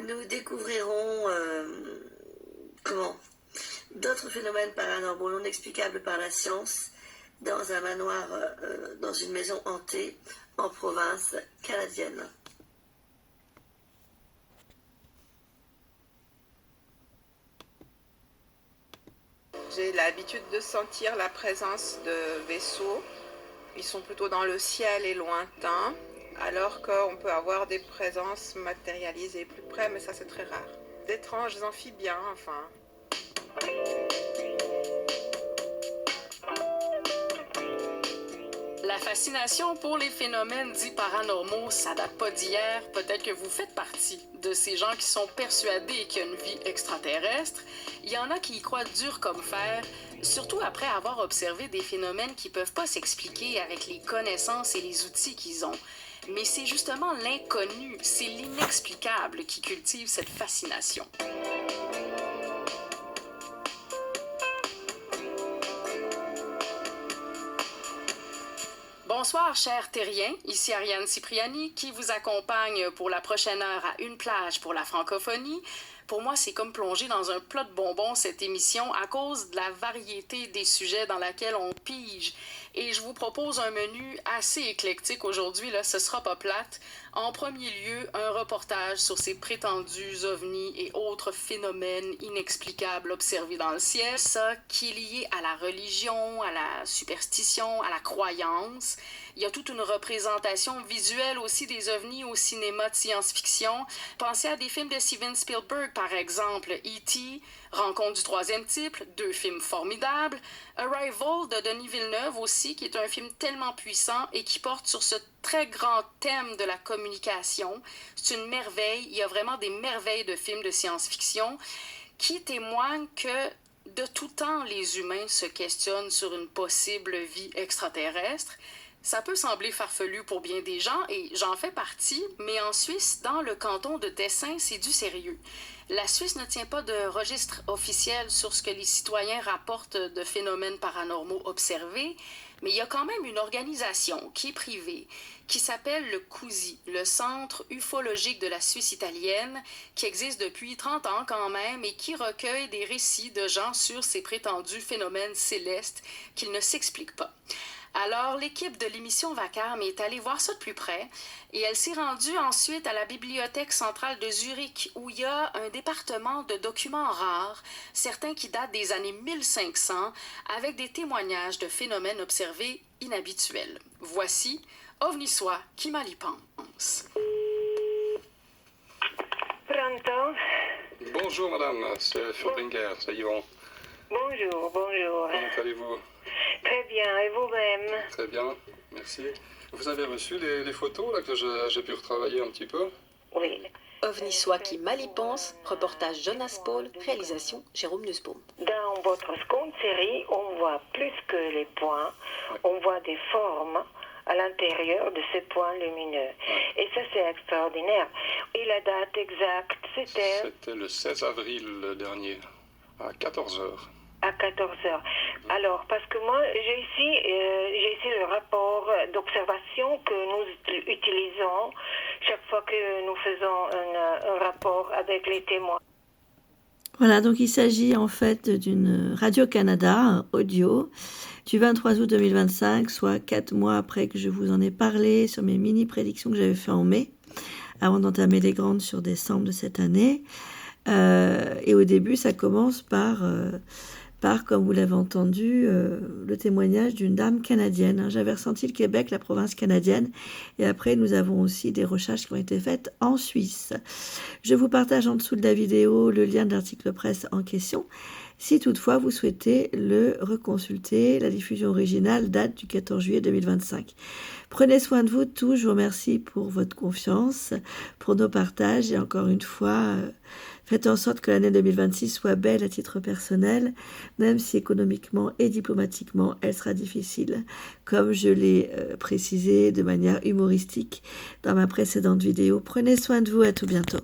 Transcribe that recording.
nous découvrirons d'autres phénomènes paranormaux non explicables par la science dans un manoir, dans une maison hantée en province canadienne. J'ai l'habitude de sentir la présence de vaisseaux. Ils sont plutôt dans le ciel et lointains, alors qu'on peut avoir des présences matérialisées plus près, mais ça c'est très rare. D'étranges amphibiens, enfin. La fascination pour les phénomènes dits paranormaux, ça date pas d'hier. Peut-être que vous faites partie de ces gens qui sont persuadés qu'il y a une vie extraterrestre. Il y en a qui y croient dur comme fer, surtout après avoir observé des phénomènes qui peuvent pas s'expliquer avec les connaissances et les outils qu'ils ont. Mais c'est justement l'inconnu, c'est l'inexplicable qui cultive cette fascination. Bonsoir, chers terriens. Ici Ariane Cipriani qui vous accompagne pour la prochaine heure à Une plage pour la francophonie. Pour moi, c'est comme plonger dans un plat de bonbons cette émission à cause de la variété des sujets dans laquelle on pige. Et je vous propose un menu assez éclectique aujourd'hui, là, ce sera pas plate. En premier lieu, un reportage sur ces prétendus ovnis et autres phénomènes inexplicables observés dans le ciel. Ça qui est lié à la religion, à la superstition, à la croyance. Il y a toute une représentation visuelle aussi des ovnis au cinéma de science-fiction. Pensez à des films de Steven Spielberg, par exemple, E.T., Rencontre du troisième type, 2 films formidables. Arrival de Denis Villeneuve aussi, qui est un film tellement puissant et qui porte sur ce très grand thème de la communication. C'est une merveille. Il y a vraiment des merveilles de films de science-fiction qui témoignent que de tout temps, les humains se questionnent sur une possible vie extraterrestre. Ça peut sembler farfelu pour bien des gens, et j'en fais partie, mais en Suisse, dans le canton de Tessin, c'est du sérieux. La Suisse ne tient pas de registre officiel sur ce que les citoyens rapportent de phénomènes paranormaux observés, mais il y a quand même une organisation qui est privée, qui s'appelle le CUSI, le Centre ufologique de la Suisse italienne, qui existe depuis 30 ans quand même et qui recueille des récits de gens sur ces prétendus phénomènes célestes qu'ils ne s'expliquent pas. Alors, l'équipe de l'émission Vacarme est allée voir ça de plus près et elle s'est rendue ensuite à la Bibliothèque centrale de Zurich où il y a un département de documents rares, certains qui datent des années 1500, avec des témoignages de phénomènes observés inhabituels. Voici Ovnisoi qui mal y pense. Pronto? Bonjour madame, c'est Furtlinger, c'est Yvon. Bonjour, bonjour. Comment allez-vous? Très bien, et vous-même? Très bien, merci. Vous avez reçu les photos là, que j'ai pu retravailler un petit peu? Oui. Ovnisoi qui mal y pense, reportage Jonas Paul, réalisation Jérôme Nussbaum. Dans votre seconde série, on voit plus que les points, on voit des formes à l'intérieur de ces points lumineux. Et ça, c'est extraordinaire. Et la date exacte, c'était... C'était le 16 avril dernier, à 14h. À 14h. Alors, parce que moi, j'ai ici le rapport d'observation que nous utilisons chaque fois que nous faisons un rapport avec les témoins. Voilà, donc il s'agit en fait d'une Radio-Canada audio du 23 août 2025, soit 4 mois après que je vous en ai parlé sur mes mini-prédictions que j'avais fait en mai, avant d'entamer les grandes sur décembre de cette année. Et au début, ça commence par, comme vous l'avez entendu, le témoignage d'une dame canadienne. J'avais ressenti le Québec, la province canadienne, et après nous avons aussi des recherches qui ont été faites en Suisse. Je vous partage en dessous de la vidéo le lien de l'article presse en question. Si toutefois vous souhaitez le reconsulter, la diffusion originale date du 14 juillet 2025. Prenez soin de vous tous, je vous remercie pour votre confiance, pour nos partages, et encore une fois, faites en sorte que l'année 2026 soit belle à titre personnel, même si économiquement et diplomatiquement elle sera difficile, comme je l'ai précisé de manière humoristique dans ma précédente vidéo. Prenez soin de vous, à tout bientôt.